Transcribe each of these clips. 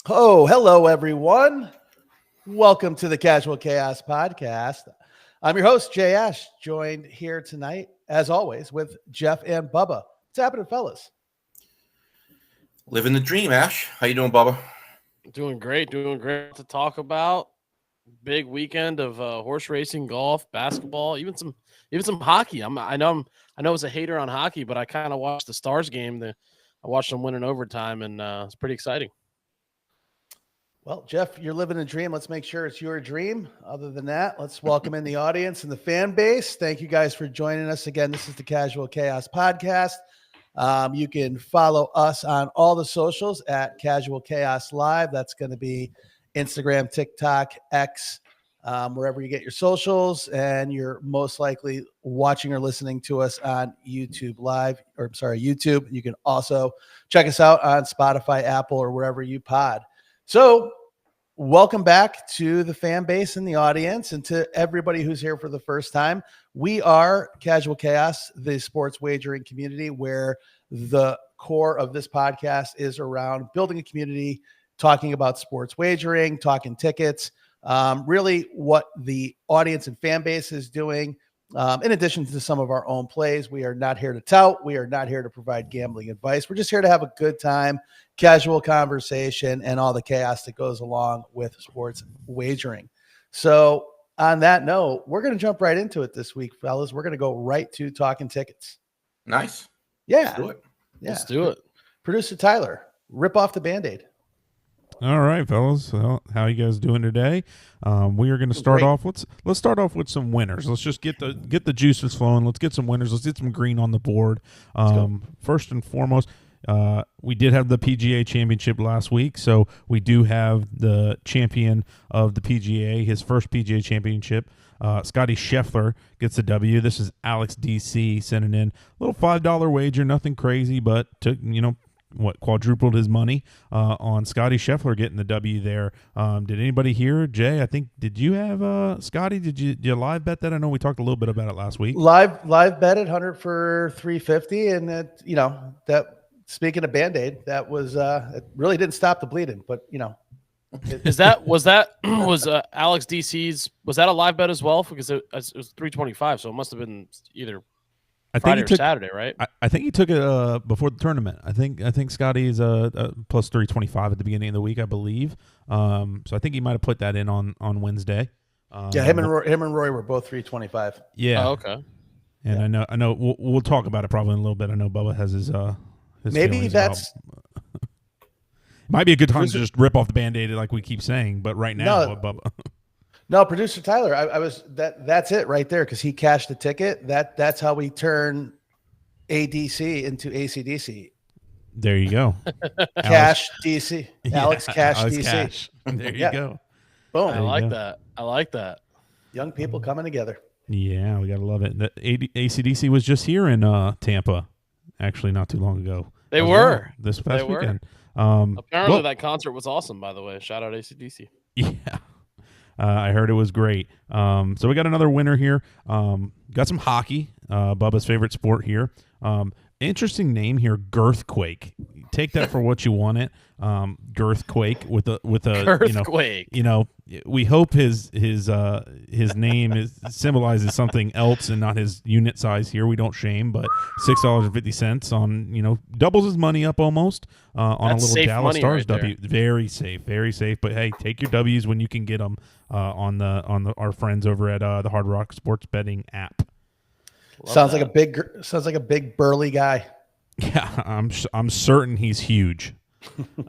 Oh, hello, everyone. Welcome to the Casual Chaos Podcast. I'm your host, JayAsh, joined here tonight, as always, with Jeff and Bubba. What's happening, fellas? Living the dream, Ash. How you doing, Bubba? Doing great, doing great. To talk about big weekend of horse racing, golf, basketball, even some hockey. I know I was a hater on hockey, but I kind of watched the Stars game. I watched them win in overtime, and it's pretty exciting. Well, Jeff, you're living a dream. Let's make sure it's your dream. Other than that, let's welcome in the audience and the fan base. Thank you guys for joining us again. This is the Casual Chaos Podcast. You can follow us on all the socials at Casual Chaos Live. That's going to be Instagram, TikTok, X, wherever you get your socials. And you're most likely watching or listening to us on YouTube Live, YouTube. You can also check us out on Spotify, Apple, or wherever you pod. So welcome back to the fan base and the audience and to everybody who's here for the first time. We are Casual Chaos, the sports wagering community, where the core of this podcast is around building a community, talking about sports wagering, talking tickets, really what the audience and fan base is doing. In addition to some of our own plays, we are not here to tout. We are not here to provide gambling advice. We're just here to have a good time, casual conversation, and all the chaos that goes along with sports wagering. So on that note, we're going to jump right into it this week, fellas. We're going to go right to talking tickets. Nice. Yeah. Let's do it. Yeah. Let's do it. Producer Tyler, rip off the Band-Aid. All right, fellas. Well, how you guys doing today? We are going to start off. Let's start off with some winners. Let's just get the juices flowing. Let's get some winners. Let's get some green on the board. First and foremost, we did have the PGA Championship last week, so we do have the champion of the PGA, his first PGA Championship. Scottie Scheffler gets the W. This is Alex DC sending in a little $5 wager, nothing crazy, but took quadrupled his money on Scottie Scheffler getting the W there. Did anybody hear, Jay? I think, did you have Scottie? Did you live bet that? I know we talked a little bit about it last week. Live bet at 100 for 350, and that speaking of Band-Aid, that was it really didn't stop the bleeding, but was Alex DC's, was that a live bet as well? Because it was 325, so it must have been either Friday or Saturday, right? I think he took it before the tournament. I think Scottie is plus 325 at the beginning of the week, I believe. So I think he might have put that in on Wednesday. Him and Rory were both 325. Yeah. Oh, okay. And I know we'll talk about it probably in a little bit. I know Bubba has his maybe that's it might be a good time to just rip off the Band-Aid like we keep saying, but right now, Bubba. No, Producer Tyler, I was that's it right there, because he cashed the ticket. That's how we turn ADC into ACDC. There you go. Cash DC. Yeah, Alex Cash DC. Cash. There you go. Boom. I like that. Young people coming together. Yeah, we gotta love it. The ACDC was just here in Tampa, actually not too long ago. They were this past weekend. Apparently that concert was awesome, by the way. Shout out ACDC. Yeah. I heard it was great. So we got another winner here. Got some hockey, Bubba's favorite sport here. Interesting name here, Girthquake. Take that for what you want it. Girthquake with a Girthquake. We hope his name symbolizes something else and not his unit size here. We don't shame, but $6.50 on doubles his money up almost on That's a little Dallas Stars right W. Very safe, very safe. But hey, take your W's when you can get them on our friends over at the Hard Rock Sports Betting app. Sounds like a big burly guy. Yeah, I'm certain he's huge.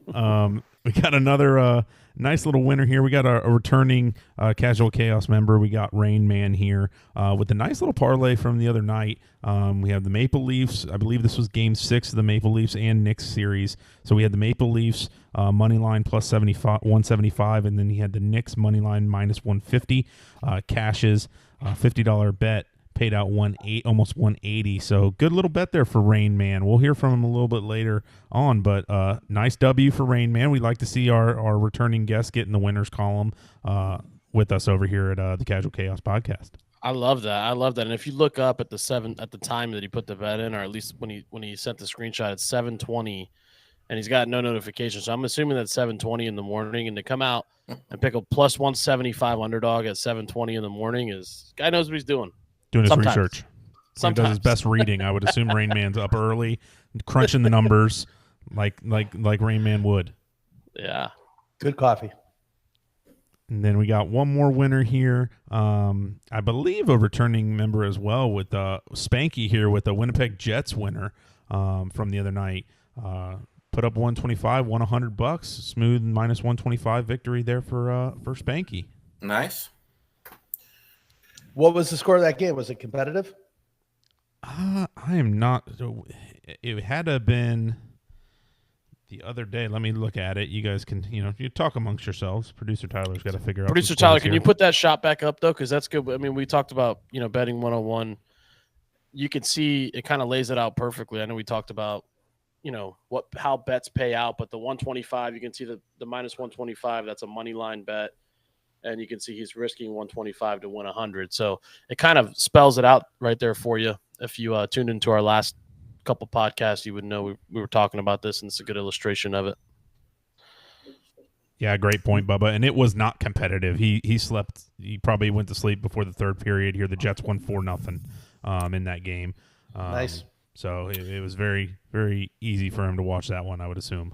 We got another nice little winner here. We got a returning Casual Chaos member. We got Rain Man here with a nice little parlay from the other night. We have the Maple Leafs. I believe this was Game 6 of the Maple Leafs and Knicks series. So we had the Maple Leafs money line plus 175, and then he had the Knicks money line minus 150. Cashes $50 bet. Paid out almost 180. So good little bet there for Rain Man. We'll hear from him a little bit later on, but nice W for Rain Man. We'd like to see our returning guest get in the winners column with us over here at the Casual Chaos Podcast. I love that. And if you look up at the time that he put the bet in, or at least when he sent the screenshot at 7:20, and he's got no notification. So I'm assuming that's 7:20 in the morning, and to come out and pick a plus 175 underdog at 7:20 in the morning is guy knows what he's doing. Doing his Sometimes. research. He does his best reading. I would assume Rain Man's up early, crunching the numbers like Rain Man would. Yeah. Good coffee. And then we got one more winner here. I believe a returning member as well with Spanky here with the Winnipeg Jets winner from the other night. Put up 125, won $100. Smooth minus 125 victory there for Spanky. Nice. What was the score of that game? Was it competitive? I am not. It had to have been the other day. Let me look at it. You guys can, you talk amongst yourselves. Producer Tyler's got to figure out. Producer Tyler, can you put that shot back up though? Because that's good. I mean, we talked about betting 101. You can see it kind of lays it out perfectly. I know we talked about how bets pay out, but the 125, you can see the minus 125. That's a money line bet. And you can see he's risking 125 to win 100. So it kind of spells it out right there for you. If you tuned into our last couple podcasts, you would know we were talking about this, and it's a good illustration of it. Yeah, great point, Bubba. And it was not competitive. He slept. He probably went to sleep before the third period here. The Jets won 4-0 in that game. Nice. So it was very, very easy for him to watch that one, I would assume.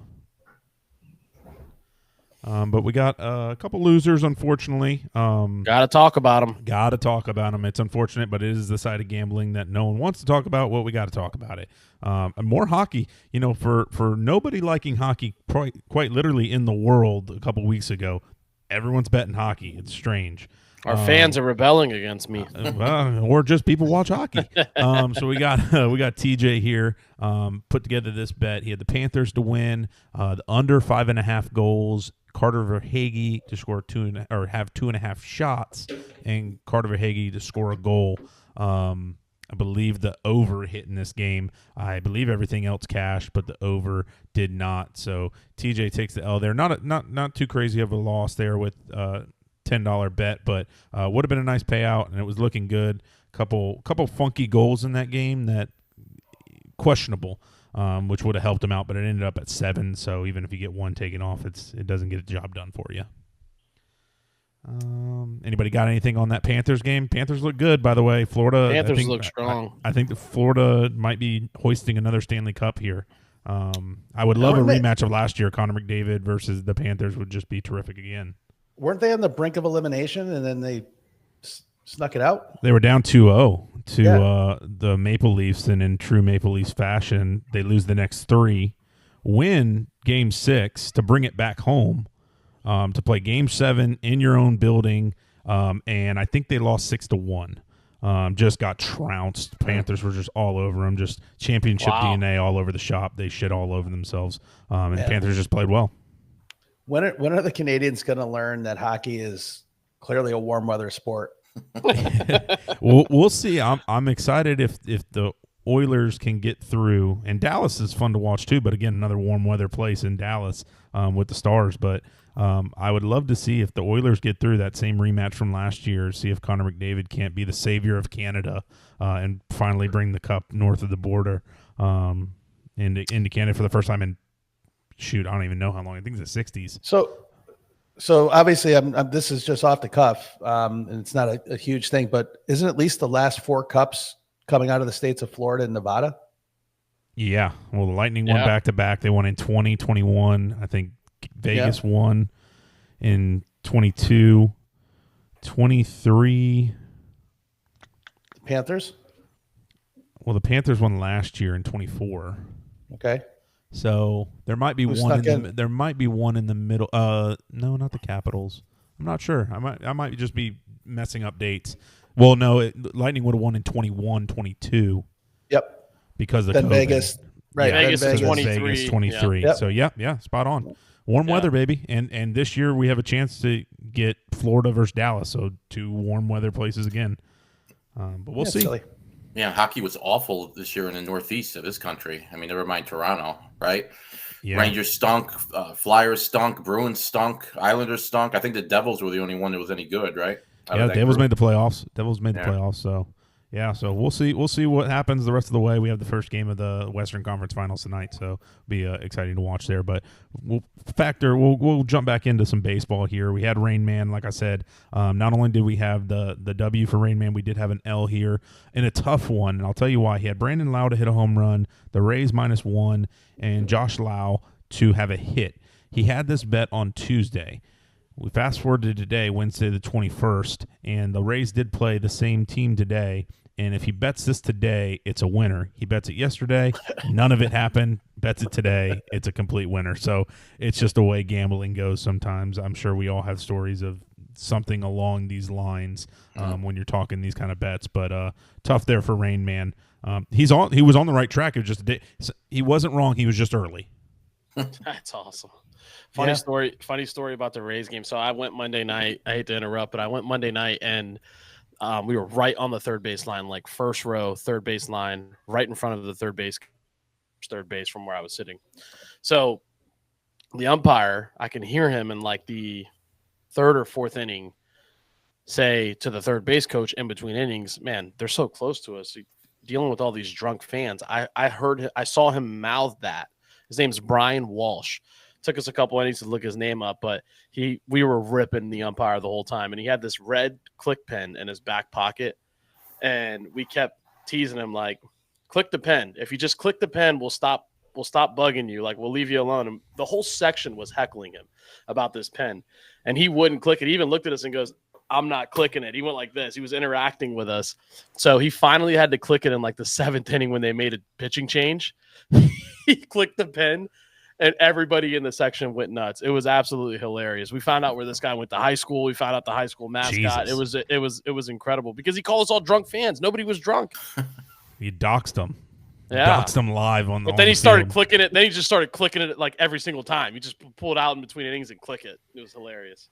But we got a couple losers, unfortunately. Got to talk about them. Got to talk about them. It's unfortunate, but it is the side of gambling that no one wants to talk about. Well, we got to talk about it. And more hockey. For nobody liking hockey quite literally in the world a couple weeks ago, everyone's betting hockey. It's strange. Our fans are rebelling against me. Or just people watch hockey. So we got TJ here. Put together this bet. He had the Panthers to win, the under 5.5 goals. Carter Verhaeghe to score have 2.5 shots, and Carter Verhaeghe to score a goal. I believe the over hit in this game. I believe everything else cashed, but the over did not. So TJ takes the L there. Not too crazy of a loss there with $10 bet, but would have been a nice payout, and it was looking good. Couple funky goals in that game that questionable. Which would have helped him out, but it ended up at 7. So even if you get one taken off, it doesn't get the job done for you. Anybody got anything on that Panthers game? Panthers look good, by the way. Florida. Panthers look strong. I think that Florida might be hoisting another Stanley Cup here. I would love a rematch of last year. Connor McDavid versus the Panthers would just be terrific again. Weren't they on the brink of elimination and then they snuck it out? They were down 2-0 to the Maple Leafs, and in true Maple Leafs fashion, they lose the next 3, win Game 6 to bring it back home, to play Game 7 in your own building, and I think they lost 6-1. Just got trounced. Panthers were just all over them, just championship DNA all over the shop. They shit all over themselves, and Panthers just played well. When are the Canadians going to learn that hockey is clearly a warm weather sport? We'll see. I'm excited if the Oilers can get through, and Dallas is fun to watch too. But again, another warm weather place in Dallas with the Stars. But I would love to see if the Oilers get through that same rematch from last year. See if Connor McDavid can't be the savior of Canada and finally bring the cup north of the border into Canada for the first time in I don't even know how long. I think it's the 60s. So obviously, this is just off the cuff, and it's not a huge thing. But isn't at least the last 4 cups coming out of the states of Florida and Nevada? Yeah. Well, the Lightning won back to back. They won in 2021. I think Vegas won in 22, 23. Panthers? Well, the Panthers won last year in 24. Okay. So there might be there might be one in the middle. No, not the Capitals. I'm not sure. I might just be messing up dates. Well, no, Lightning would have won in 21, 22. Yep. Because of then COVID. Vegas. Right. Yeah, Vegas is 23. Vegas 23. Yep. So yeah, spot on. Warm weather, baby. And this year we have a chance to get Florida versus Dallas. So 2 warm weather places again. But we'll see. Silly. Yeah, hockey was awful this year in the northeast of this country. I mean, never mind Toronto, right? Yeah. Rangers stunk, Flyers stunk, Bruins stunk, Islanders stunk. I think the Devils were the only one that was any good, right? Yeah, Devils made the playoffs. So Yeah, so we'll see what happens the rest of the way. We have the first game of the Western Conference Finals tonight, so it'll be exciting to watch there. But we'll jump back into some baseball here. We had Rain Man, like I said. Not only did we have the W for Rain Man, we did have an L here in a tough one, and I'll tell you why. He had Brandon Lau to hit a home run, the Rays -1, and Josh Lau to have a hit. He had this bet on Tuesday. We fast forward to today, Wednesday the 21st, and the Rays did play the same team today. And if he bets this today, it's a winner. He bets it yesterday, none of it happened. Bets it today, it's a complete winner. So it's just the way gambling goes sometimes. I'm sure we all have stories of something along these lines when you're talking these kind of bets. But tough there for Rain Man. He was on the right track. It was just a day. He wasn't wrong. He was just early. That's awesome. Funny story about the Rays game. So I went Monday night. I hate to interrupt, but I went Monday night, and we were right on the third base line, like first row, third base line, right in front of the third base from where I was sitting. So the umpire, I can hear him in like the third or fourth inning say to the third base coach in between innings, man, they're so close to us. Dealing with all these drunk fans. I saw him mouth that. His name's Brian Walsh. Took us a couple innings to look his name up, but we were ripping the umpire the whole time, and he had this red click pen in his back pocket, and we kept teasing him like, "Click the pen. If you just click the pen, we'll stop bugging you. Like, we'll leave you alone." And the whole section was heckling him about this pen, and he wouldn't click it. He even looked at us and goes, "I'm not clicking it." He went like this. He was interacting with us, so he finally had to click it in like the seventh inning when they made a pitching change. He clicked the pen. And everybody in the section went nuts. It was absolutely hilarious. We found out where this guy went to high school. We found out the high school mascot. Jesus. It was incredible because he called us all drunk fans. Nobody was drunk. You doxed him. Yeah. Doxed him live on the. But then he started field. clicking it. Then he just started clicking it like every single time. He just pulled it out in between innings and click it. It was hilarious.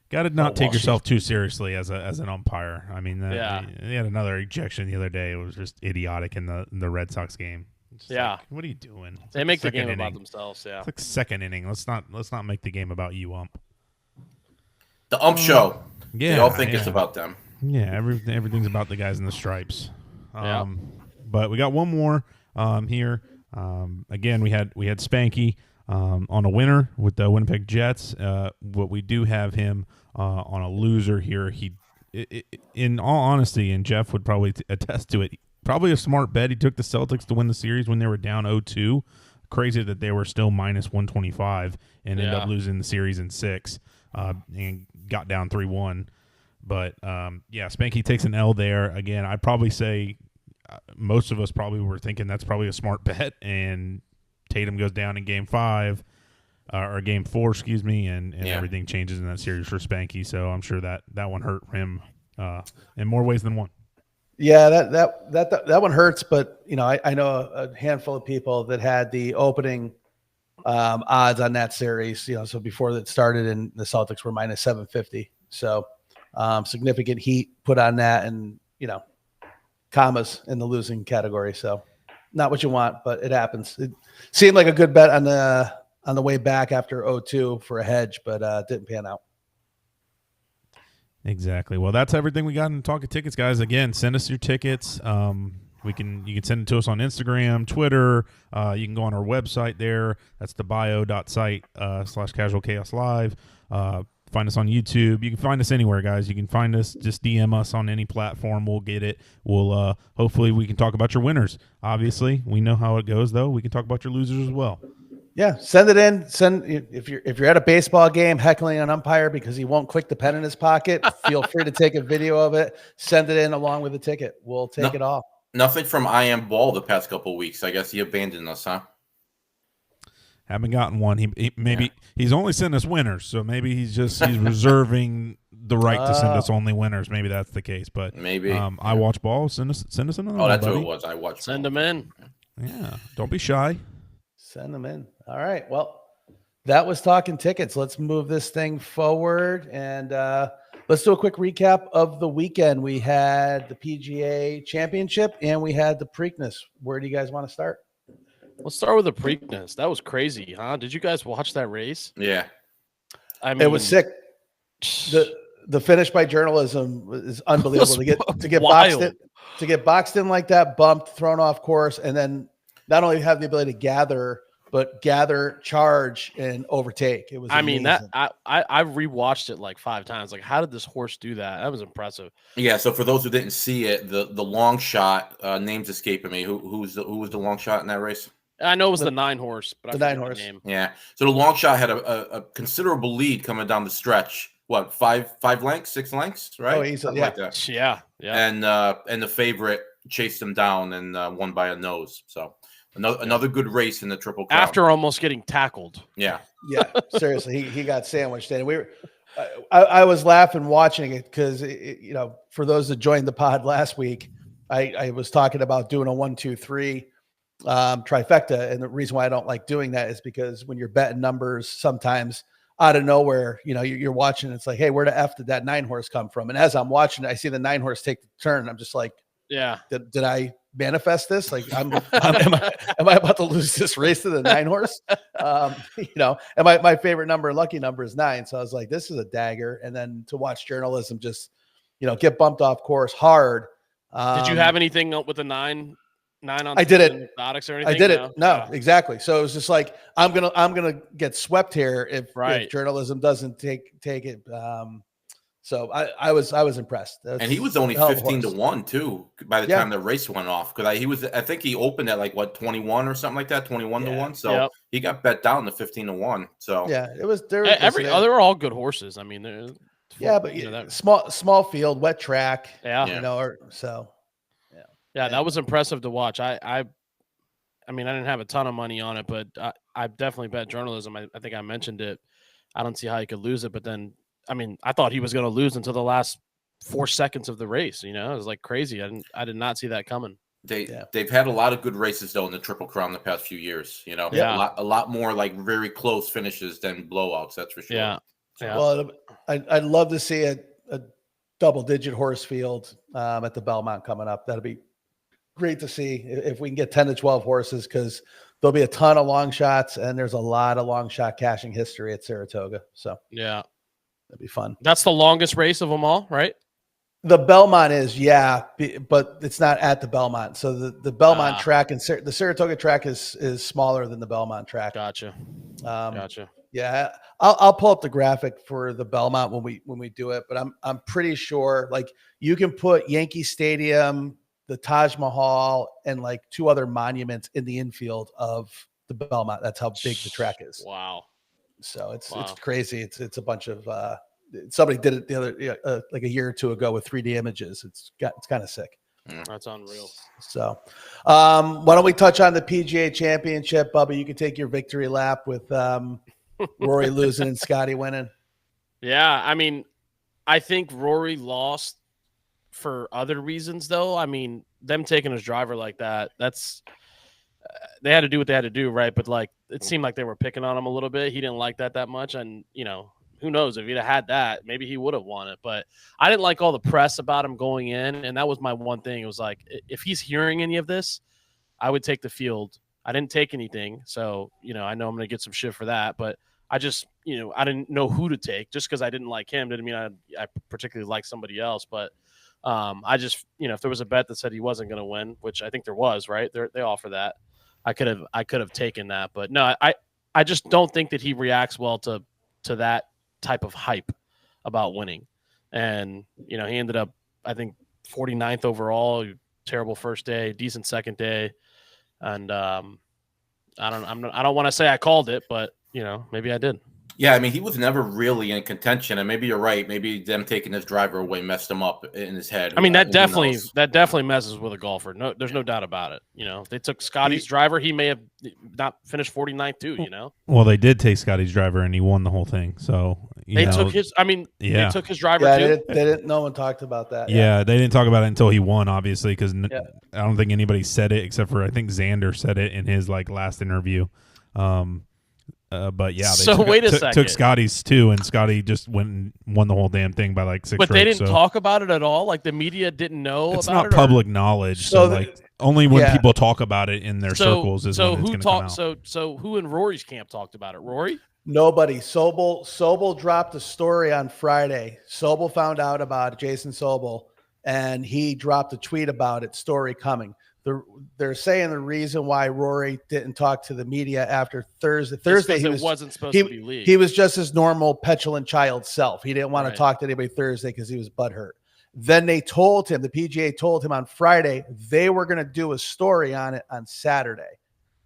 Got to not take yourself too seriously as an umpire. I mean, Yeah. He had another ejection the other day. It was just idiotic in the Red Sox game. Yeah. Like, what are you doing? They make the game about themselves. Yeah. It's like second inning. Let's not make the game about you, ump. The ump show. Yeah, they all think it's about them. Yeah, everything's about the guys in the stripes. Yeah. But we got one more here. Again, we had Spanky on a winner with the Winnipeg Jets. But we do have him on a loser here. In all honesty, and Jeff would probably attest to it, probably a smart bet. He took the Celtics to win the series when they were down 0-2. Crazy that they were still -125 and ended up losing the series in 6 and got down 3-1. But, Spanky takes an L there. Again, I'd probably say most of us probably were thinking that's probably a smart bet, and Tatum goes down in Game 5. Or Game 4, excuse me, and everything changes in that series for Spanky. So I'm sure that one hurt him in more ways than one. Yeah, that one hurts, but I know a handful of people that had the opening odds on that series. So before that started, and the Celtics were -750. So significant heat put on that, and commas in the losing category. So not what you want, but it happens. It seemed like a good bet on the way back after 0-2 for a hedge, but didn't pan out. Exactly. Well, that's everything we got in Talking Tickets, guys. Again, send us your tickets. You can send it to us on Instagram, Twitter. You can go on our website there. That's the bio.site/casualchaoslive. Find us on YouTube. You can find us anywhere, guys. You can find us. Just DM us on any platform. We'll get it. We'll hopefully we can talk about your winners. Obviously, we know how it goes, though. We can talk about your losers as well. Yeah, send it in. If you're at a baseball game heckling an umpire because he won't click the pen in his pocket, feel free to take a video of it. Send it in along with the ticket. We'll take it all. Nothing from I Am Ball the past couple of weeks. I guess he abandoned us, huh? Haven't gotten one. He's only sent us winners, so maybe he's reserving the right to send us only winners. Maybe that's the case. But maybe I watch ball. Send us another. Oh, that's buddy. what it was. I watched. Send them in. Yeah, don't be shy. Send them in. All right. Well, that was Talking Tickets. Let's move this thing forward, and let's do a quick recap of the weekend. We had the PGA Championship, and we had the Preakness. Where do you guys want to start? Let's start with the Preakness. That was crazy, huh? Did you guys watch that race? Yeah. It was sick. the finish by journalism is unbelievable to get boxed in like that, bumped, thrown off course, and then not only have the ability to gather, but charge, and overtake. It was amazing. I rewatched it like 5 times. Like, how did this horse do that? That was impressive. Yeah. So for those who didn't see it, the long shot, name's escaping me. Who was the long shot in that race? I know it was the 9 horse, but the 9 horse name. Yeah. So the long shot had a considerable lead coming down the stretch. What, 5 lengths, 6 lengths, right? Oh, easily, like that. Yeah. And the favorite chased him down and won by a nose. So another good race in the Triple Crown. After almost getting tackled. Yeah. Yeah. Seriously, he got sandwiched in. I was laughing watching it because for those that joined the pod last week, I was talking about doing a 1, 2, 3 trifecta, and the reason why I don't like doing that is because when you're betting numbers, sometimes out of nowhere, you're watching, it's like, hey, where the F did that 9 horse come from? And as I'm watching it, I see the 9 horse take the turn, and I'm just like, yeah, did I manifest this? Like, am I about to lose this race to the 9 horse? And my favorite number, lucky number, is 9. So I was like, this is a dagger. And then to watch journalism just, get bumped off course hard. Did you have anything with the 9 on? I did it. Exotics or anything? I did it. No, exactly. So it was just like, I'm gonna get swept here if journalism doesn't take it. So I was impressed. And he was only 15-1 too by the time the race went off, because I think he opened at 21 or something like that, 21-1. So he got bet down to 15-1. So yeah, it was there. They're all good horses. I mean, but small field, wet track. Yeah, Yeah, that was impressive to watch. I mean, I didn't have a ton of money on it, but I definitely bet journalism. I think I mentioned it. I don't see how he could lose it, but then, I mean, I thought he was going to lose until the last 4 seconds of the race. It was like crazy. I did not see that coming. They've had a lot of good races though in the Triple Crown the past few years. A lot more like very close finishes than blowouts. That's for sure. Yeah. Well, I'd love to see a double-digit horse field at the Belmont coming up. That'd be great to see if we can get 10 to 12 horses, because there'll be a ton of long shots, and there's a lot of long shot cashing history at Saratoga. So yeah, that'd be fun. That's the longest race of them all, right? The Belmont is, but it's not at the Belmont. So the Belmont track and the Saratoga track is smaller than the Belmont track. Gotcha. Yeah, I'll pull up the graphic for the Belmont when we do it, but I'm pretty sure like you can put Yankee Stadium, the Taj Mahal, and like 2 other monuments in the infield of the Belmont. That's how big the track is. Wow. So it's crazy. It's a bunch of somebody did it the other like a year or 2 ago with 3D images. It's kind of sick. That's unreal. So why don't we touch on the PGA Championship? Bubba, you can take your victory lap with Rory losing and Scottie winning. Yeah, I mean, I think Rory lost for other reasons, though. I mean, them taking his driver like that's they had to do what they had to do, right? But like, it seemed like they were picking on him a little bit. He didn't like that much, and who knows, if he'd have had that, maybe he would have won it. But I didn't like all the press about him going in, and that was my one thing. It was like, if he's hearing any of this, I would take the field. I didn't take anything, so I know I'm going to get some shit for that. But I just, I didn't know who to take. Just because I didn't like him didn't mean I particularly liked somebody else. But I just, if there was a bet that said he wasn't going to win, which I think there was, right? They offer that. I could have taken that, but no, I just don't think that he reacts well to that type of hype about winning. And he ended up, I think, 49th overall. Terrible first day, decent second day, and I don't want to say I called it, but maybe I did. Yeah, I mean, he was never really in contention, and maybe you're right. Maybe them taking his driver away messed him up in his head. I mean, that definitely messes with a golfer. No, there's no doubt about it. If they took Scottie's driver, he may have not finished 49th too. Well, they did take Scottie's driver, and he won the whole thing. So they took his. I mean, they took his driver too. They didn't. No one talked about that. Yeah, they didn't talk about it until he won, obviously, because I don't think anybody said it except for I think Xander said it in his last interview. But yeah, they took Scottie's too, and Scottie just went and won the whole damn thing by 6 strokes. But they didn't talk about it at all. Like the media didn't know. It's not public knowledge. So only when people talk about it in their circles is when it's going to come out. So who in Rory's camp talked about it? Rory? Nobody. Sobel dropped a story on Friday. Sobel found out about it, Jason Sobel, and he dropped a tweet about it, story coming. They're saying the reason why Rory didn't talk to the media after Thursday he wasn't supposed to be leaked. He was just his normal petulant child self. He didn't want to talk to anybody Thursday because he was butthurt. Then they told him, the PGA told him on Friday, they were going to do a story on it on Saturday.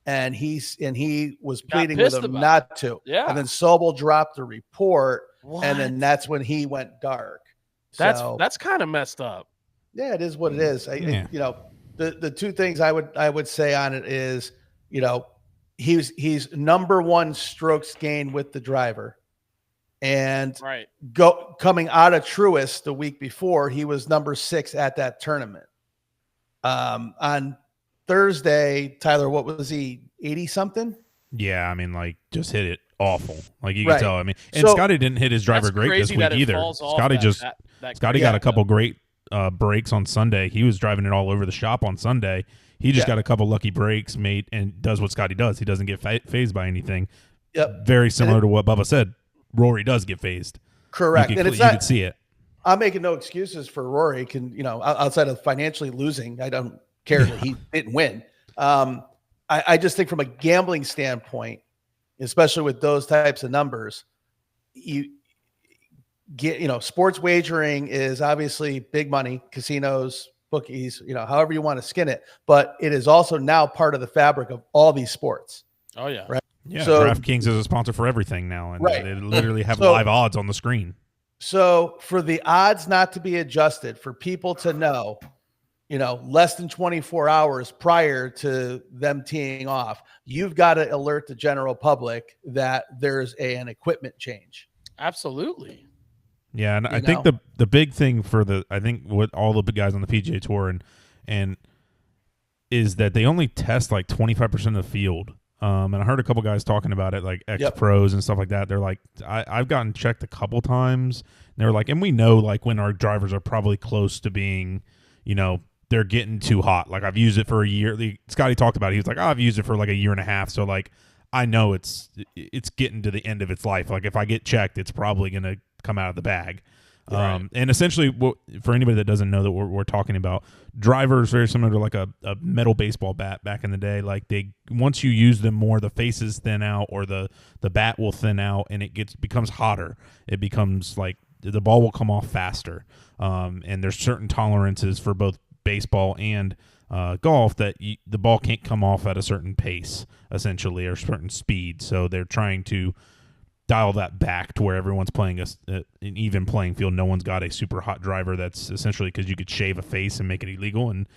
And he was pleading with him not to. Yeah. And then Sobel dropped the report. What? And then that's when he went dark. That's kind of messed up. Yeah, it is what it is. The two things I would say on it is, he's number one strokes gained with the driver. And coming out of Truist the week before, he was number 6 at that tournament. On Thursday, Tyler, what was he, 80 something? Yeah, I mean, like, just hit it awful. Like, you can tell. I mean, and Scottie didn't hit his driver great this week either. Scottie got a couple great breaks on Sunday. He was driving it all over the shop on Sunday. He just got a couple lucky breaks, mate, and does what Scottie does. He doesn't get phased by anything. Yep. Very similar to what Bubba said. Rory does get phased. Correct. You and could see it. I'm making no excuses for Rory. Outside of financially losing, I don't care that he didn't win. I just think from a gambling standpoint, especially with those types of numbers, you get, sports wagering is obviously big money, casinos, bookies, however you want to skin it, but it is also now part of the fabric of all these sports. Oh yeah. Right. Yeah. So, DraftKings is a sponsor for everything now. And they literally have live odds on the screen. So for the odds not to be adjusted, for people to know, less than 24 hours prior to them teeing off, you've got to alert the general public that there's an equipment change. Absolutely. Yeah, and I think the big thing for what all the big guys on the PGA Tour and is that they only test like 25% of the field. And I heard a couple guys talking about it, like ex-pros and stuff like that. They're like, I've gotten checked a couple times. And they're like, and we know like when our drivers are probably close to being, they're getting too hot. Like I've used it for a year. Scottie talked about it. He was like, I've used it for like a year and a half. So like, I know it's getting to the end of its life. Like if I get checked, it's probably going to come out of the bag. Right. And essentially, for anybody that doesn't know that we're talking about, drivers very similar to like a metal baseball bat back in the day. Like once you use them more, the faces thin out or the bat will thin out and it becomes hotter. It becomes like the ball will come off faster. And there's certain tolerances for both baseball and golf that the ball can't come off at a certain pace, essentially, or certain speed. So they're trying to dial that back to where everyone's playing an even playing field. No one's got a super hot driver. That's essentially because you could shave a face and make it illegal, and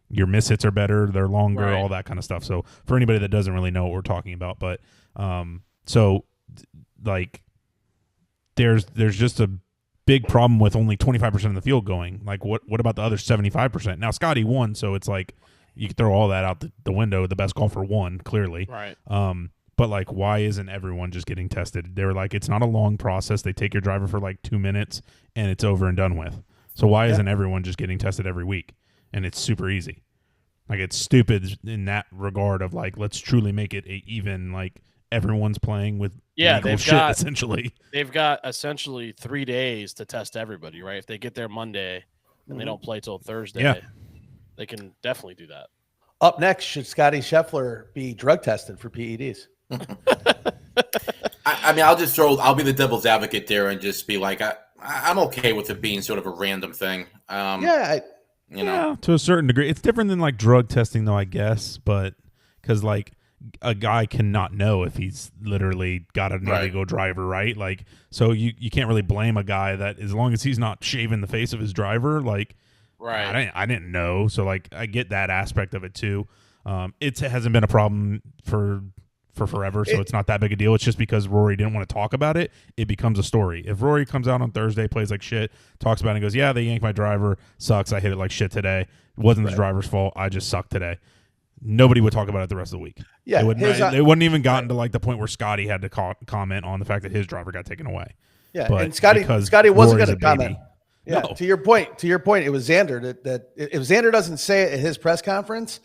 your miss hits are better, they're longer, all that kind of stuff. So for anybody that doesn't really know what we're talking about, but there's just a big problem with only 25% of the field going. Like what about the other 75%? Now Scottie won, so it's like you can throw all that out the window. The best golfer won, clearly. Right. But like, why isn't everyone just getting tested? They were like, it's not a long process. They take your driver for like 2 minutes and it's over and done with. So why isn't everyone just getting tested every week? And it's super easy. Like it's stupid in that regard of like, let's truly make it even like everyone's playing with essentially. They've got essentially 3 days to test everybody, right? If they get there Monday and they don't play till Thursday, they can definitely do that. Up next, should Scottie Scheffler be drug tested for PEDs? I mean, I'll be the devil's advocate there and just be like, I'm okay with it being sort of a random thing. To a certain degree. It's different than like drug testing though, I guess, but because like a guy cannot know if he's literally got an illegal driver, right? Like, so you can't really blame a guy that as long as he's not shaving the face of his driver, like, I didn't know. So like, I get that aspect of it too. It hasn't been a problem for forever, so it's not that big a deal. It's just because Rory didn't want to talk about it, it becomes a story. If Rory comes out on Thursday, plays like shit, talks about it and goes, yeah, they yanked my driver, sucks, I hit it like shit today. It wasn't the driver's fault, I just sucked today. Nobody would talk about it the rest of the week. Yeah, it wouldn't even gotten to like the point where Scottie had to comment on the fact that his driver got taken away. Yeah, but and Scottie wasn't going to comment. Yeah, no. To your point, it was Xander that if Xander doesn't say it at his press conference,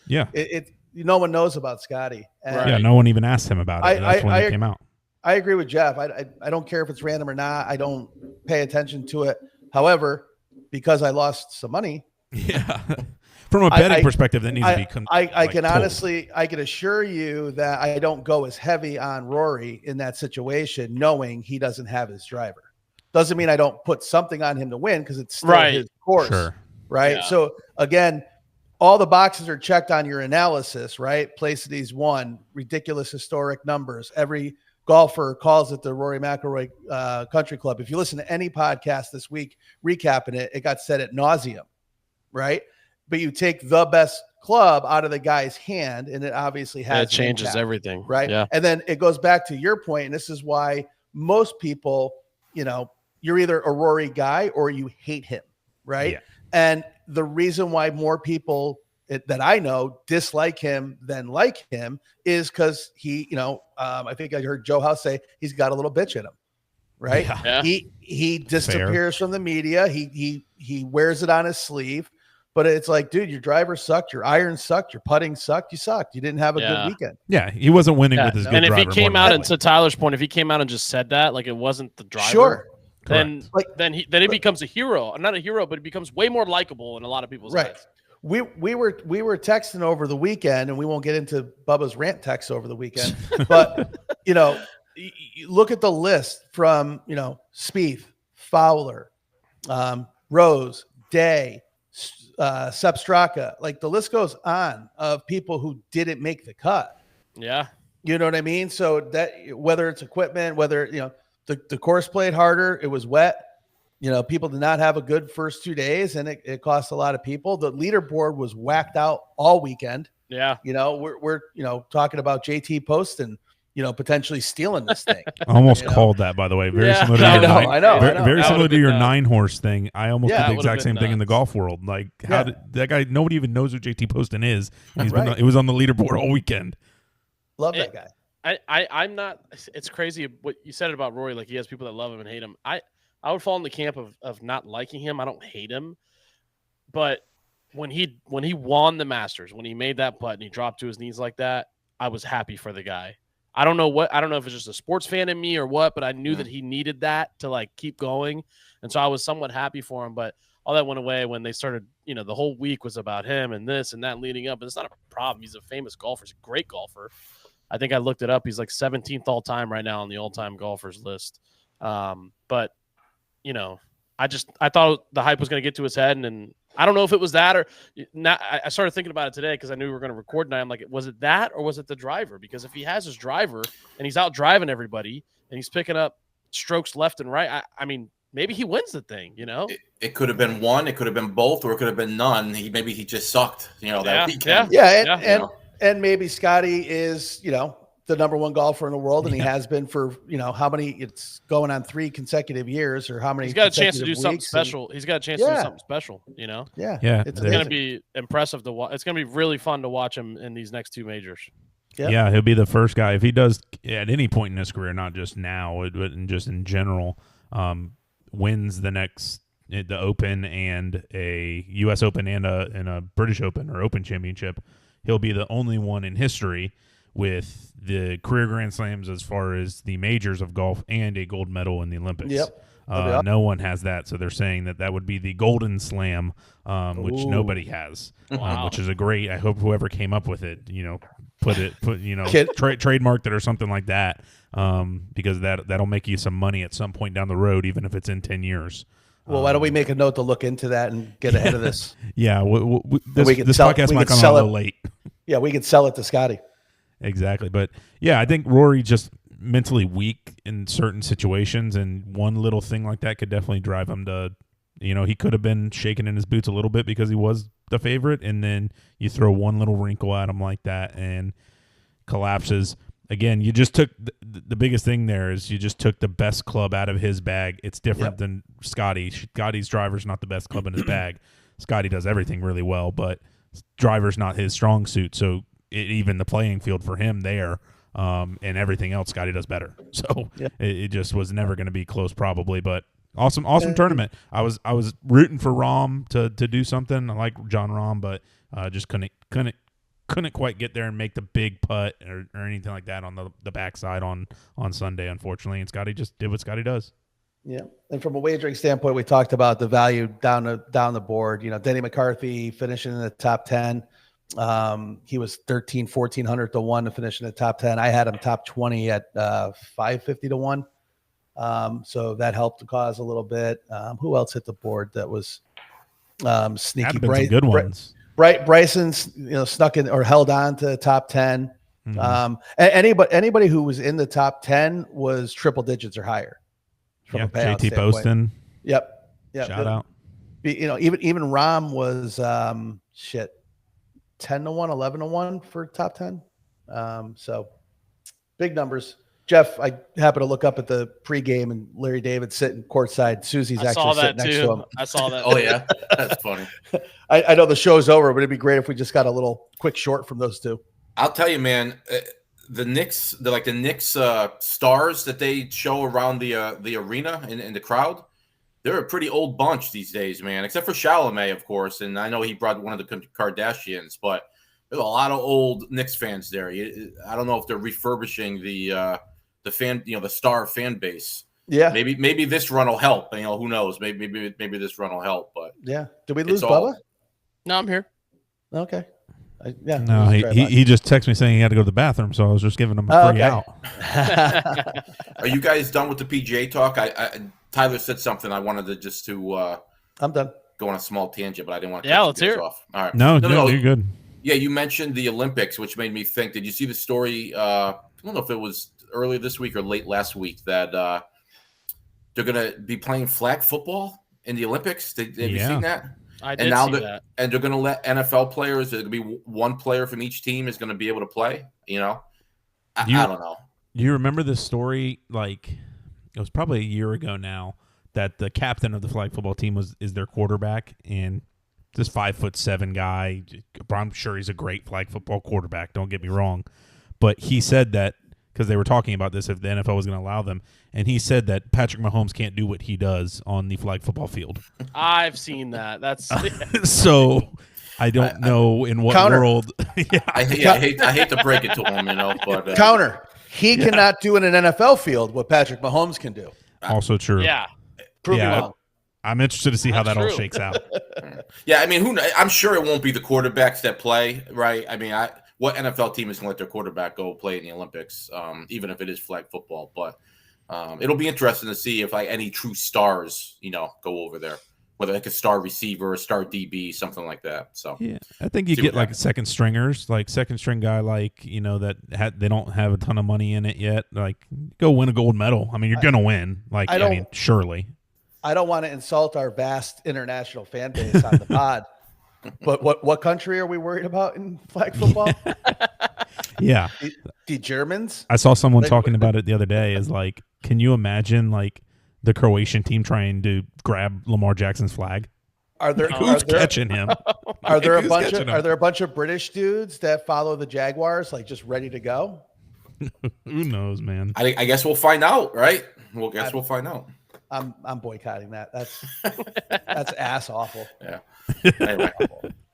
no one knows about Scottie. No one even asked him about it. That's when it came out. I agree with Jeff. I don't care if it's random or not. I don't pay attention to it. However, because I lost some money. Yeah. From a betting perspective, that needs to be. I can assure you that I don't go as heavy on Rory in that situation, knowing he doesn't have his driver. Doesn't mean I don't put something on him to win because it's still his course. Sure. Right. Yeah. So again, all the boxes are checked on your analysis, right? Placidy's won, ridiculous historic numbers. Every golfer calls it the Rory McIlroy Country Club. If you listen to any podcast this week recapping it, it got said ad nauseum, right? But you take the best club out of the guy's hand, and it obviously has it changes impact, everything, right? Yeah. And then it goes back to your point, and this is why most people, you're either a Rory guy or you hate him, right? Yeah. And the reason why more people that I know dislike him than like him is because he, I think I heard Joe House say he's got a little bitch in him, right? Yeah. He disappears from the media. He wears it on his sleeve. But it's like, dude, your driver sucked, your iron sucked, your putting sucked, you sucked. You didn't have a good weekend. Yeah, he wasn't winning with his good driver. And if he came out, and to Tyler's point, if he came out and just said that, like it wasn't the driver, sure, then he becomes a hero. Not a hero, but it becomes way more likable in a lot of people's eyes. We were texting over the weekend, and we won't get into Bubba's rant text over the weekend, but you look at the list from Spieth, Fowler, Rose, Day, Sepp Straka, like the list goes on of people who didn't make the cut. Yeah. You know what I mean? So that whether it's equipment, whether, the course played harder, it was wet, people did not have a good first 2 days, and it cost a lot of people. The leaderboard was whacked out all weekend. Yeah. We're talking about JT Poston, potentially stealing this thing. I almost called that, by the way. Very similar to I know. Very similar to your 9-horse thing. I almost did the exact same thing in the golf world. Like, how did that guy? Nobody even knows who JT Poston is. And he was on the leaderboard all weekend. Love that guy. I'm not. It's crazy what you said about Rory. Like he has people that love him and hate him. I would fall in the camp of not liking him. I don't hate him, but when he won the Masters, when he made that putt and he dropped to his knees like that, I was happy for the guy. I don't know if it's just a sports fan in me or what, but I knew that he needed that to like keep going. And so I was somewhat happy for him, but all that went away when they started, the whole week was about him and this and that leading up. And it's not a problem. He's a famous golfer. He's a great golfer. I think I looked it up. He's like 17th all time right now on the all-time golfers list. But I thought the hype was going to get to his head, and I don't know if it was that or not. I started thinking about it today because I knew we were going to record tonight. I'm like, was it that or was it the driver? Because if he has his driver and he's out driving everybody and he's picking up strokes left and right, I mean, maybe he wins the thing, It could have been one, it could have been both, or it could have been none. Maybe he just sucked, that weekend. Yeah, and maybe Scottie is, the number one golfer in the world, and he has been for how many? It's going on 3 consecutive years, or how many? He's got a chance to do something special. He's got a chance to do something special. Yeah. It's going to be impressive to watch. It's going to be really fun to watch him in these next 2 majors. Yep. Yeah, he'll be the first guy if he does at any point in his career, not just now, but just in general, wins the Open and a U.S. Open and a British Open or Open Championship. He'll be the only one in history with the career Grand Slams as far as the majors of golf and a gold medal in the Olympics. Yep. No one has that, so they're saying that would be the Golden Slam, which nobody has, which is a great. I hope whoever came up with it, trademarked it or something like that, because that'll make you some money at some point down the road, even if it's in 10 years. Well, why don't we make a note to look into that and get ahead of this? Yeah, this podcast might come out a little late. Yeah, we could sell it to Scottie. Exactly. But, yeah, I think Rory just mentally weak in certain situations, and one little thing like that could definitely drive him to, he could have been shaking in his boots a little bit because he was the favorite, and then you throw one little wrinkle at him like that and collapses. Again, you just took the biggest thing there is you just took the best club out of his bag. It's different than Scottie. Scotty's driver's not the best club in his bag. Scottie does everything really well, but driver's not his strong suit. So even the playing field for him there, and everything else, Scottie does better. So it just was never going to be close, probably. But awesome tournament. I was rooting for Rahm to do something. I like John Rahm, but just couldn't couldn't quite get there and make the big putt or anything like that on the backside on Sunday, unfortunately. And Scottie just did what Scottie does. Yeah, and from a wagering standpoint, we talked about the value down the board. Denny McCarthy finishing in the top 10. He was 1,400 to 1 to finish in the top 10. I had him top 20 at 550 to 1. So that helped the cause a little bit. Who else hit the board that was sneaky? Some good ones. Bryson's snuck in or held on to the top 10. Mm-hmm. Anybody who was in the top 10 was triple digits or higher. From a payout JT standpoint. Poston. Yep. Shout out. Even Rom was 10 to 1, 11 to 1 for top 10. So big numbers. Jeff, I happened to look up at the pregame and Larry David sitting courtside. Susie's actually sitting next to him. I saw that. Oh yeah, that's funny. I know the show's over, but it'd be great if we just got a little quick short from those two. I'll tell you, man. The Knicks, the Knicks stars that they show around the arena and the crowd, they're a pretty old bunch these days, man. Except for Chalamet, of course, and I know he brought one of the Kardashians, but there's a lot of old Knicks fans there. I don't know if they're refurbishing the fan, the star fan base. Yeah, maybe this run will help. Who knows? Maybe this run will help. But yeah, did we lose Bubba? No, I'm here. Okay. No, he just texted me saying he had to go to the bathroom, so I was just giving him a free out. Are you guys done with the PGA talk? Tyler said something I wanted to I'm done. Go on a small tangent, but I didn't want to let's hear it. off. All right. No, you're good. Yeah, you mentioned the Olympics, which made me think. Did you see the story? I don't know if it was early this week or late last week that they're going to be playing flag football in the Olympics. Have you seen that? I did see that. And they're going to let NFL players, there's going to be one player from each team is going to be able to play, I don't know. Do you remember this story? Like, it was probably a year ago now that the captain of the flag football team is their quarterback, and this 5'7" guy, I'm sure he's a great flag football quarterback, don't get me wrong. But he said that, because they were talking about this, if the NFL was going to allow them, and he said that Patrick Mahomes can't do what he does on the flag football field. I've seen that. That's so I don't know in what world. I hate to break it to him, but counter. He cannot do in an NFL field what Patrick Mahomes can do. Also true. Yeah. Prove me wrong. I'm interested to see how that all shakes out. Yeah, I'm sure it won't be the quarterbacks that play, right? What NFL team is going to let their quarterback go play in the Olympics, even if it is flag football? But it'll be interesting to see if any true stars, go over there, whether like a star receiver, a star DB, something like that. So yeah, I think you get like second stringers, like second string guy, like they don't have a ton of money in it yet. Like go win a gold medal. You're gonna win. Like surely. I don't want to insult our vast international fan base on the pod. But what country are we worried about in flag football? Yeah. The Germans? I saw someone talking about it the other day. Is like, can you imagine like the Croatian team trying to grab Lamar Jackson's flag? Who's catching him? Are there a bunch of British dudes that follow the Jaguars, like just ready to go? Who knows, man? I guess we'll find out, right? We'll find out. I'm boycotting that. That's ass awful. Yeah. Anyway.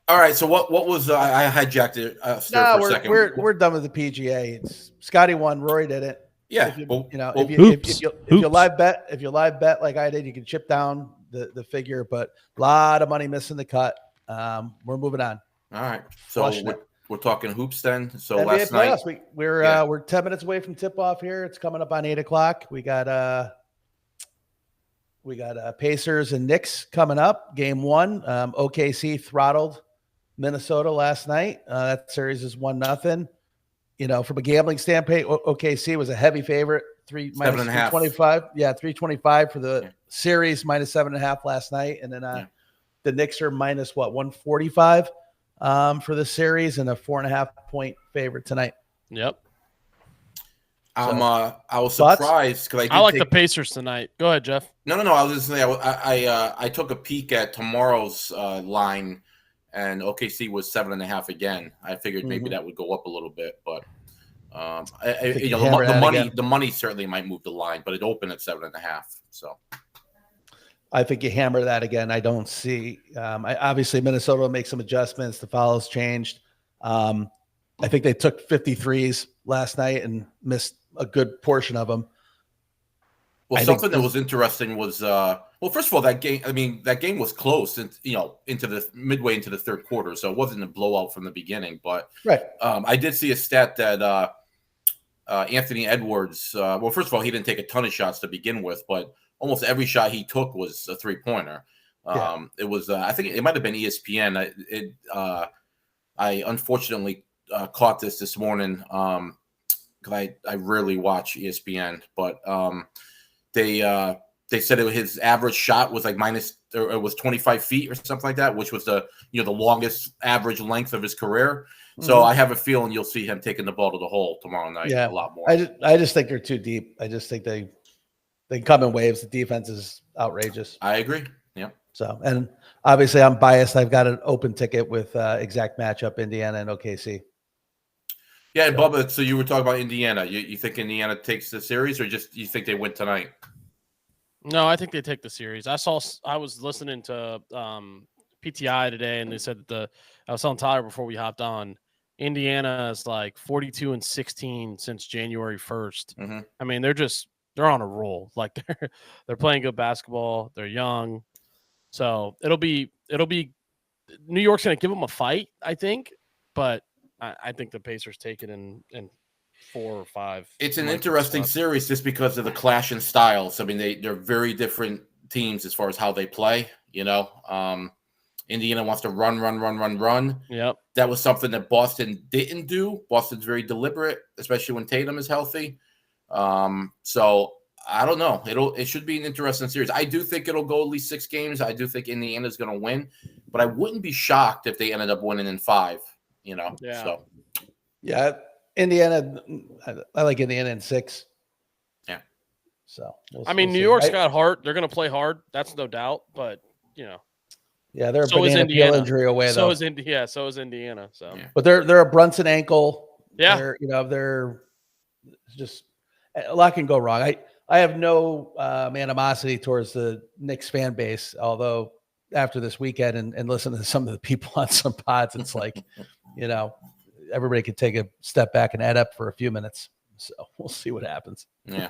All right. So what was I hijacked it for a second? We're done with the PGA. It's Scottie won. Rory did it. Yeah. If you live bet like I did, you can chip down the figure, but a lot of money missing the cut. We're moving on. All right. So we're talking hoops then. So NBA last playoffs, night we're 10 minutes away from tip off here. It's coming up on 8:00. We got Pacers and Knicks coming up. Game 1. OKC throttled Minnesota last night. That series is 1-0. From a gambling standpoint, OKC was a heavy favorite. 325. Yeah, 325 for the series, minus 7.5 last night. And then the Knicks are minus 145 for the series, and a 4.5 point favorite tonight. Yep. I was surprised because I like the Pacers tonight. Go ahead, Jeff. No. I was just saying I took a peek at tomorrow's line, and OKC was 7.5 again. I figured maybe that would go up a little bit, but the money certainly might move the line, but it opened at 7.5. So I think you hammer that again. I don't see. Obviously, Minnesota will make some adjustments. The fouls changed. I think they took 53s last night and missed a good portion of them. Well, something that was interesting was, first of all, that game was close, and into the midway into the third quarter, so it wasn't a blowout from the beginning. But right, I did see a stat that Anthony Edwards. First of all, he didn't take a ton of shots to begin with, but almost every shot he took was a 3-pointer. It was, I think it might have been ESPN. I unfortunately caught this morning because I rarely watch ESPN, but they said his average shot was like it was 25 feet or something like that, which was the longest average length of his career. So I have a feeling you'll see him taking the ball to the hole tomorrow night a lot more. I just think they're too deep. I just think they come in waves. The defense is outrageous. I agree. Yeah. So, and obviously I'm biased. I've got an open ticket with exact matchup Indiana and OKC. Yeah, and Bubba, so you were talking about Indiana. You think Indiana takes the series, or just you think they win tonight? No, I think they take the series. I was listening to PTI today, and they said that I was telling Tyler before we hopped on, Indiana is like 42-16 since January 1st. Mm-hmm. I mean, they're on a roll. Like they're playing good basketball. They're young, so it'll be New York's going to give them a fight, I think, but I think the Pacers take it in 4 or 5. It's an interesting series just because of the clash in styles. I mean, they're very different teams as far as how they play. Indiana wants to run. Yep. That was something that Boston didn't do. Boston's very deliberate, especially when Tatum is healthy. So I don't know. It should be an interesting series. I do think it'll go at least 6 games. I do think Indiana's going to win, but I wouldn't be shocked if they ended up winning in 5. Yeah. So yeah, Indiana. I like Indiana in 6. Yeah. So New York's got heart. They're going to play hard. That's no doubt. But yeah, they're a banana peel injury away. So is Indiana. So, but they're a Brunson ankle. Yeah. They're just a lot can go wrong. I have no animosity towards the Knicks fan base, although after this weekend and listen to some of the people on some pods, it's like, everybody could take a step back and add up for a few minutes. So we'll see what happens. Yeah.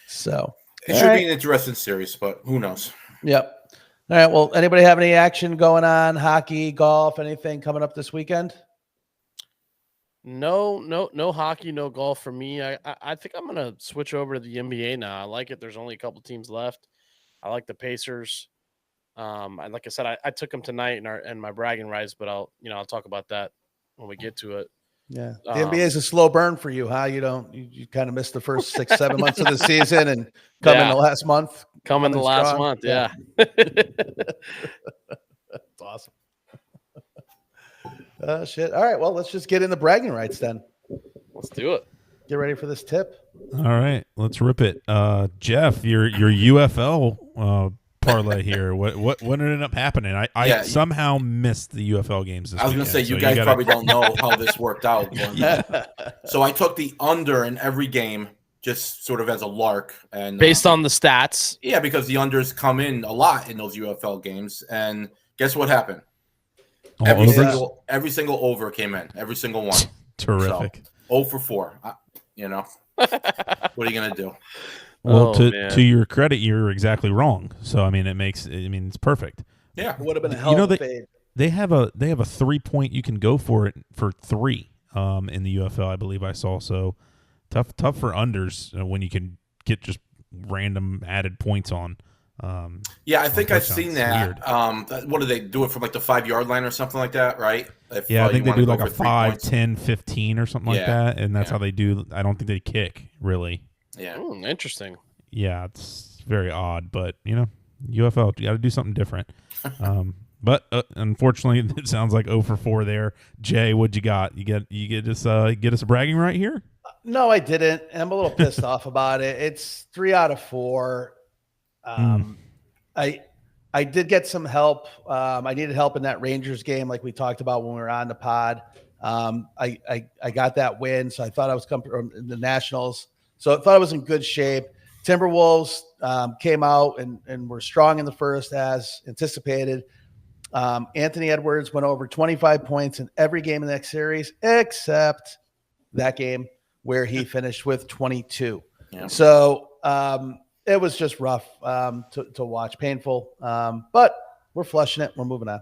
So it should be an interesting series, but who knows? Yep. All right. Well, anybody have any action going on? Hockey, golf, anything coming up this weekend? No hockey, no golf for me. I think I'm gonna switch over to the NBA now. I like it. There's only a couple teams left. I like the Pacers. And like I said, I took them tonight in my bragging rights, but I'll talk about that when we get to it. Yeah, the NBA is a slow burn for you, huh? You kind of missed the first 6-7 months of the season and come in the last month. Come in the last month, yeah. That's awesome. Shit. All right, well, let's just get in the bragging rights then. Let's do it. Get ready for this tip. All right, let's rip it. Jeff, your UFL parlay here. What ended up happening? I somehow missed the UFL games this weekend. I was going to say, you guys probably don't know how this worked out. So I took the under in every game, just sort of as a lark. And based on the stats. Yeah, because the unders come in a lot in those UFL games. And guess what happened? Every single over came in. Every single one. Terrific. So, 0 for 4. What are you going to do? Well, to your credit, you're exactly wrong. So it's perfect. Yeah, it would have been a hell of a fade. They have a 3-point you can go for it for 3 in the UFL, I believe I saw. So tough for unders when you can get just random added points on. I think I've seen that. What do they do it from like the 5-yard line or something like that, right? I think they do like a 5, 10, 15 or something like that, and that's how they do. I don't think they kick really. Yeah. Interesting. Yeah, it's very odd, but UFL, you got to do something different. But unfortunately, it sounds like 0 for 4 there. Jay, what you got? You get us a bragging right here? No, I didn't. And I'm a little pissed off about it. It's 3 out of 4. I did get some help. I needed help in that Rangers game, like we talked about when we were on the pod. I got that win, so I thought I was coming from the Nationals. So I thought I was in good shape. Timberwolves came out and were strong in the first as anticipated. Anthony Edwards went over 25 points in every game in the next series, except that game where he finished with 22. Yeah. So it was just rough to watch, painful. But we're flushing it. We're moving on.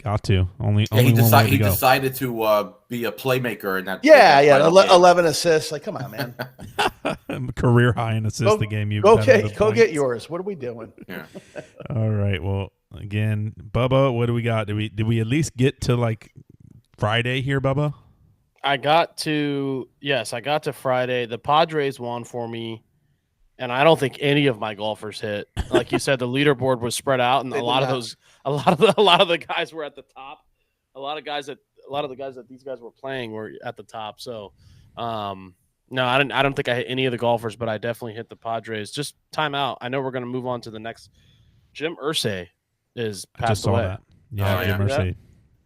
Got to. Only Yeah, he one way to he go. decided to be a playmaker in that. Yeah, that final game. 11 assists. Like, come on, man. Career high in assists the game you go get yours. What are we doing? Yeah. All right. Well, again, Bubba, what do we got? Did we at least get to like Friday here, Bubba? I got to Friday. The Padres won for me, and I don't think any of my golfers hit. Like you said, the leaderboard was spread out, and a lot of the guys were at the top. A lot of the guys that these guys were playing were at the top. So, no, I don't think I hit any of the golfers, but I definitely hit the Padres. Just time out. I know we're going to move on to the next. Jim Irsay is passed away. That. Yeah, Jim Irsay.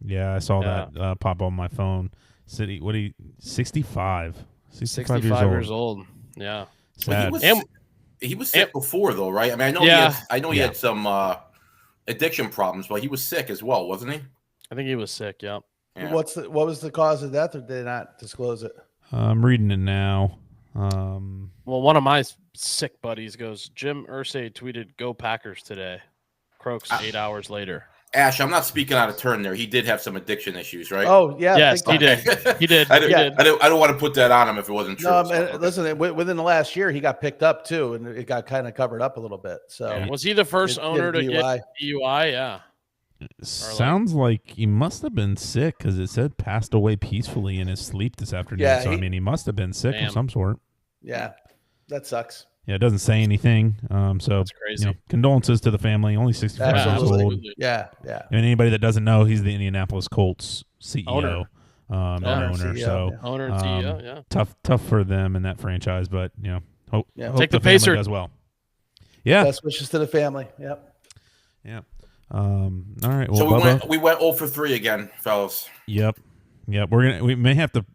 Yeah, I saw Yeah. that pop on my phone. 65 years old. Yeah. Well, Sad. he was sick before, though, right? I mean, I know he had some addiction problems, but he was sick as well, wasn't he? I think he was sick. Yeah. What was the cause of death, or did they not disclose it? I'm reading it now. Well, one of my sick buddies goes, Jim Irsay tweeted, "Go Packers today." Croaks 8 hours later. Ash, I'm not speaking out of turn there. He did have some addiction issues, right? Oh, yeah. Yes, he did. He did. I don't want to put that on him if it wasn't true. No, man, listen, within the last year, he got picked up too, and it got kind of covered up a little bit. So was he the first owner to get DUI? Yeah. Sounds like he must have been sick because it said passed away peacefully in his sleep this afternoon. Yeah, so, he must have been sick of some sort. Yeah, that sucks. Yeah, it doesn't say anything. So that's crazy. Condolences to the family. Only 65 years old. Yeah. And anybody that doesn't know, he's the Indianapolis Colts CEO, owner. CEO, so owner and CEO. Yeah, tough for them in that franchise, but hope take the family Pacers does well. Yeah, best wishes to the family. Yep. Yeah. All right. Well, so we went 0 for 3 again, fellas. Yep. We may have to.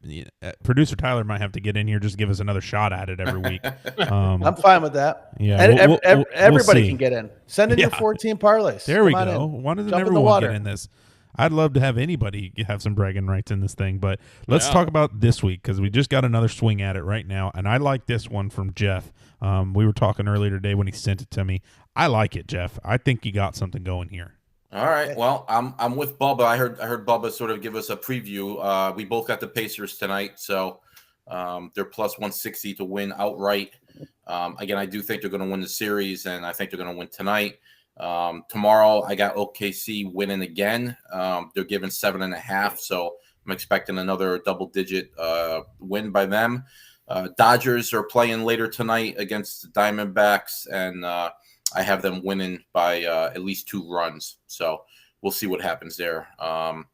Producer Tyler might have to get in here, just give us another shot at it every week. I'm fine with that. Yeah, and we'll everybody see. can get in. Send in your 14 parlays. There we go. Why doesn't everyone get in this? I'd love to have anybody have some bragging rights in this thing, but let's talk about this week because we just got another swing at it right now, and I like this one from Jeff. We were talking earlier today when he sent it to me. I like it, Jeff. I think you got something going here. All right. Well, I'm with Bubba. I heard Bubba sort of give us a preview. We both got the Pacers tonight, so they're plus 160 to win outright. Again, I do think they're going to win the series, and I think they're going to win tonight. Tomorrow, I got OKC winning again. They're giving 7.5, so I'm expecting another double-digit win by them. Dodgers are playing later tonight against the Diamondbacks, and I have them winning by at least 2 runs. So we'll see what happens there. But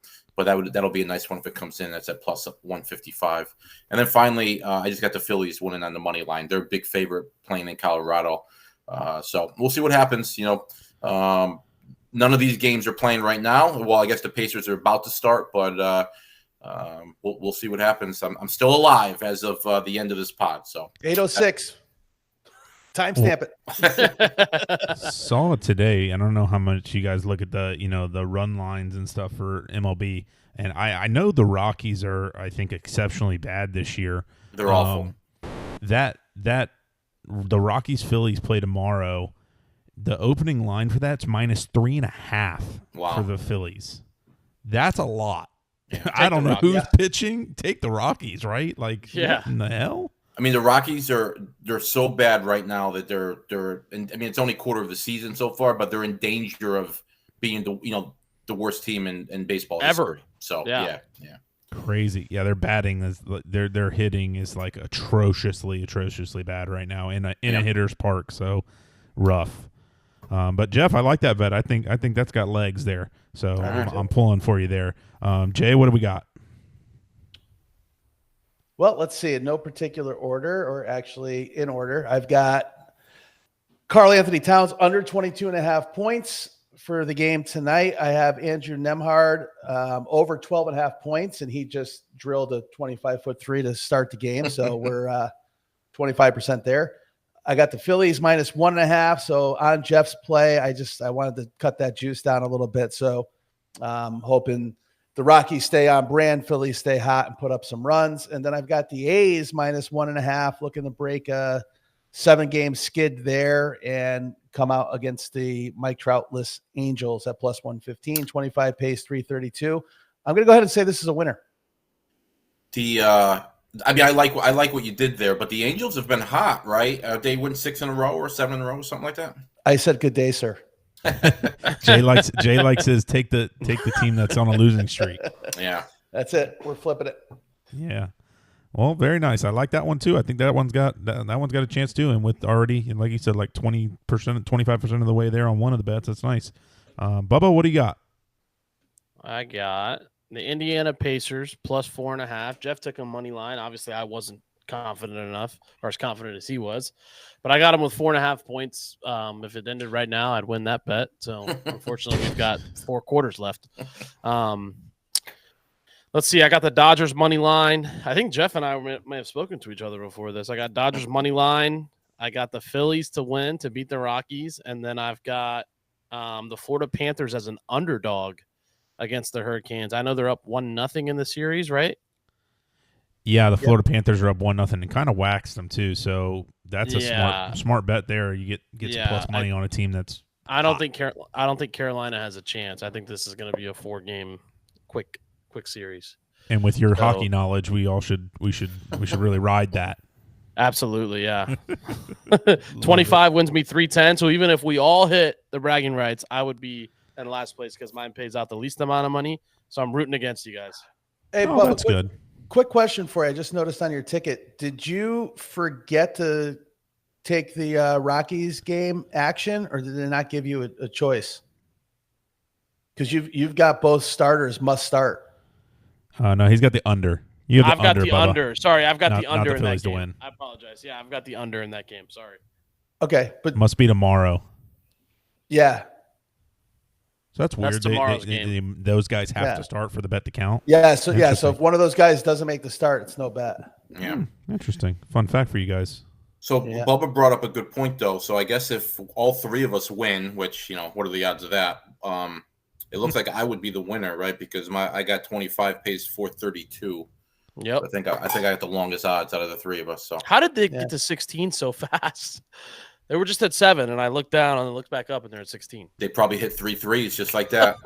that'll be a nice one if it comes in. That's at plus 155. And then finally, I just got the Phillies winning on the money line. They're a big favorite playing in Colorado. So we'll see what happens. None of these games are playing right now. Well, I guess the Pacers are about to start, but we'll see what happens. I'm still alive as of the end of this pod. So 8:06. Timestamp it. Saw it today. I don't know how much you guys look at the run lines and stuff for MLB, and I know the Rockies are, I think, exceptionally bad this year. They're awful. The Rockies Phillies play tomorrow. The opening line for that's minus 3.5 for the Phillies. That's a lot. Yeah, I don't know who's pitching. Take the Rockies, right? Like, what in the hell? I mean, the Rockies they're so bad right now that they're it's only quarter of the season so far, but they're in danger of being the worst team in baseball ever. History. So yeah. Crazy. Yeah, their batting is their hitting is like atrociously bad right now in a hitter's park. So rough. But Jeff, I like that bet. I think that's got legs there. So I'm pulling for you there. Jay, what do we got? Well, let's see. In no particular order, or actually in order, I've got Karl Anthony Towns under 22.5 points for the game tonight. I have Andrew Nembhard over 12.5 points, and he just drilled a 25-foot three to start the game. So we're 25% there. I got the Phillies minus 1.5. So on Jeff's play, I wanted to cut that juice down a little bit. So hoping the Rockies stay on brand, Phillies stay hot and put up some runs. And then I've got the A's minus 1.5, looking to break a 7-game skid there and come out against the Mike Troutless Angels at plus 115, 25 pace, 332. I'm going to go ahead and say this is a winner. I mean, I like what you did there, but the Angels have been hot, right? They win 6 in a row or 7 in a row, something like that. I said good day, sir. Jay likes his take the team that's on a losing streak. Yeah, that's it. We're flipping it. Yeah. Well, very nice. I like that one too. I think that one's got a chance too. And with already, like you said, like 20%, 25% of the way there on one of the bets. That's nice. Bubba, what do you got? I got the Indiana Pacers plus 4.5. Jeff took a money line. Obviously, I wasn't confident enough, or as confident as he was, but I got him with 4.5 points. If it ended right now, I'd win that bet. So unfortunately, we've got 4 quarters left. Let's see. I got the Dodgers money line. I think Jeff and I may have spoken to each other before this. I got Dodgers money line. I got the Phillies to win, to beat the Rockies, and then I've got the Florida Panthers as an underdog against the Hurricanes. I know they're up 1-0 in the series, right? Yeah, the Florida Panthers are up 1-0 and kind of waxed them too. So that's a smart bet there. You get some plus money on a team that's. I don't think Carolina has a chance. I think this is going to be a 4-game quick series. And with your hockey knowledge, we should really ride that. Absolutely, yeah. 25 wins me 310. So even if we all hit the bragging rights, I would be in last place because mine pays out the least amount of money. So I'm rooting against you guys. Hey, Bubba, that's good. Quick question for you. I just noticed on your ticket, did you forget to take the Rockies game action, or did they not give you a choice? Because you've got both starters must start. No, he's got the under. I've got the under. Sorry, I've got the under not the in that to game. win. I apologize. Yeah, I've got the under in that game. Sorry. Okay, but must be tomorrow. Yeah. So that's weird. Tomorrow's game. Those guys have to start for the bet to count. Yeah. So if one of those guys doesn't make the start, it's no bet. Yeah. Interesting. Fun fact for you guys. So Bubba brought up a good point though. So I guess if all 3 of us win, which what are the odds of that? It looks like I would be the winner, right? Because I got 25 pays 432. Yep. I think I got the longest odds out of the 3 of us. So how did they get to 16 so fast? They were just at 7, and I looked down and looked back up, and they're at 16. They probably hit 3 threes just like that.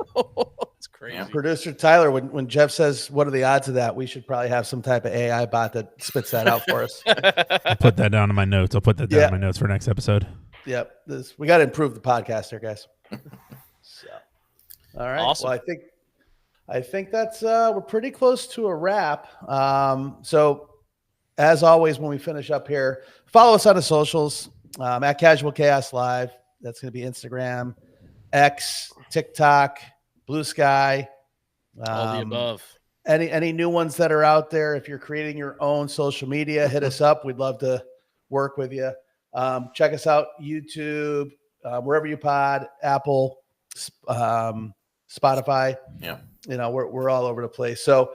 It's crazy. Yeah. Producer Tyler, when Jeff says, what are the odds of that? We should probably have some type of AI bot that spits that out for us. I'll put that down in my notes. I'll put that down in my notes for next episode. Yep. We got to improve the podcast here, guys. So, all right. Awesome. Well, I think that's we're pretty close to a wrap. So as always, when we finish up here, follow us on the socials. At Casual Chaos Live. That's going to be Instagram, X, TikTok, Blue Sky. All the above. Any new ones that are out there, if you're creating your own social media, hit us up. We'd love to work with you. Check us out, YouTube, wherever you pod, Apple, Spotify. Yeah. We're all over the place. So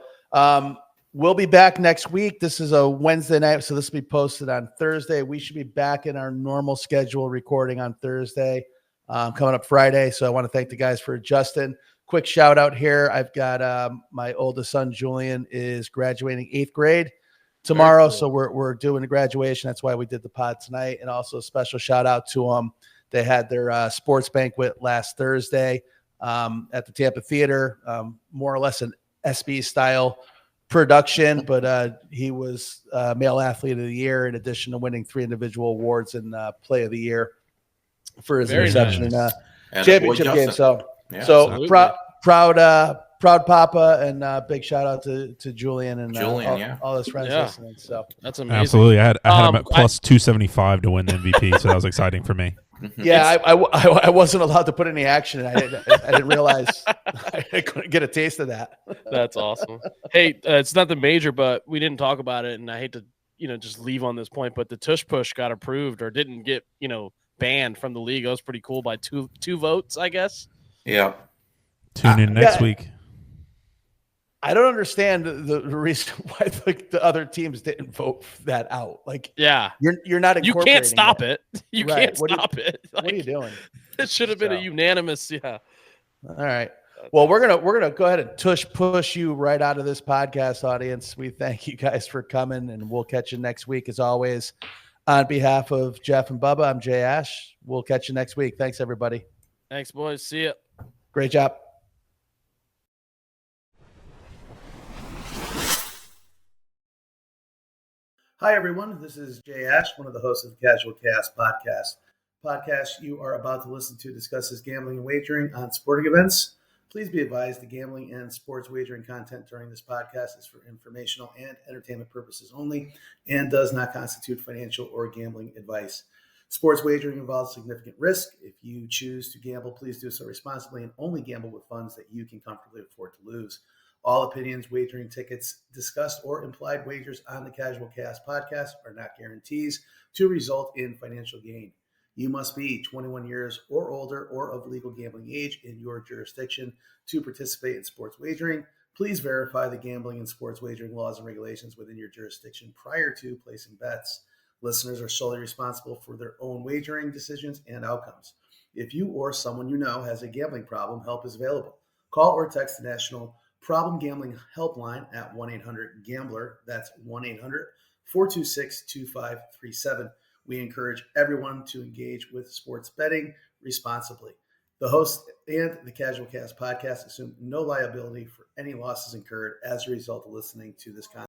we'll be back next week. This is a Wednesday night, so this will be posted on Thursday. We should be back in our normal schedule recording on Thursday, coming up Friday. So I want to thank the guys for adjusting. Quick shout out here. I've got my oldest son, Julian, is graduating 8th grade tomorrow. Cool. So we're doing the graduation. That's why we did the pod tonight. And also a special shout out to them. They had their sports banquet last Thursday at the Tampa Theater, more or less an SB style production, but he was male athlete of the year in addition to winning 3 individual awards in play of the year for his interception in championship game. So proud papa, and big shout out to Julian and all his friends listening. So that's amazing. Absolutely. I had him at plus 275 to win the MVP, so that was exciting for me. Yeah, I wasn't allowed to put any action in. I didn't realize I couldn't get a taste of that. That's awesome. Hey, it's not the major, but we didn't talk about it, and I hate to just leave on this point, but the tush push got approved or didn't get banned from the league. That was pretty cool by two votes, I guess. Yeah. Tune in next week. I don't understand the reason why the other teams didn't vote that out. Like, Yeah, you're not you incorporating can't stop it. You Right. can't stop it. What are you Like, doing? It should have been a So. unanimous. Yeah. All right. That's Well, awesome. we're gonna go ahead and push you right out of this podcast, audience. We thank you guys for coming, and we'll catch you next week. As always, on behalf of Jeff and Bubba, I'm JayAsh. We'll catch you next week. Thanks, everybody. Thanks, boys. See ya. Great job. Hi, everyone. This is JayAsh, one of the hosts of the Casual Chaos podcast you are about to listen to discusses gambling and wagering on sporting events. Please be advised the gambling and sports wagering content during this podcast is for informational and entertainment purposes only and does not constitute financial or gambling advice. Sports wagering involves significant risk. If you choose to gamble, please do so responsibly and only gamble with funds that you can comfortably afford to lose. All opinions, wagering tickets discussed, or implied wagers on the Casual Chaos podcast are not guarantees to result in financial gain. You must be 21 years or older or of legal gambling age in your jurisdiction to participate in sports wagering. Please verify the gambling and sports wagering laws and regulations within your jurisdiction prior to placing bets. Listeners are solely responsible for their own wagering decisions and outcomes. If you or someone you know has a gambling problem, help is available. Call or text the National Problem Gambling Helpline at 1-800-GAMBLER. That's 1-800-426-2537. We encourage everyone to engage with sports betting responsibly. The host and the Casual Cast podcast assume no liability for any losses incurred as a result of listening to this content.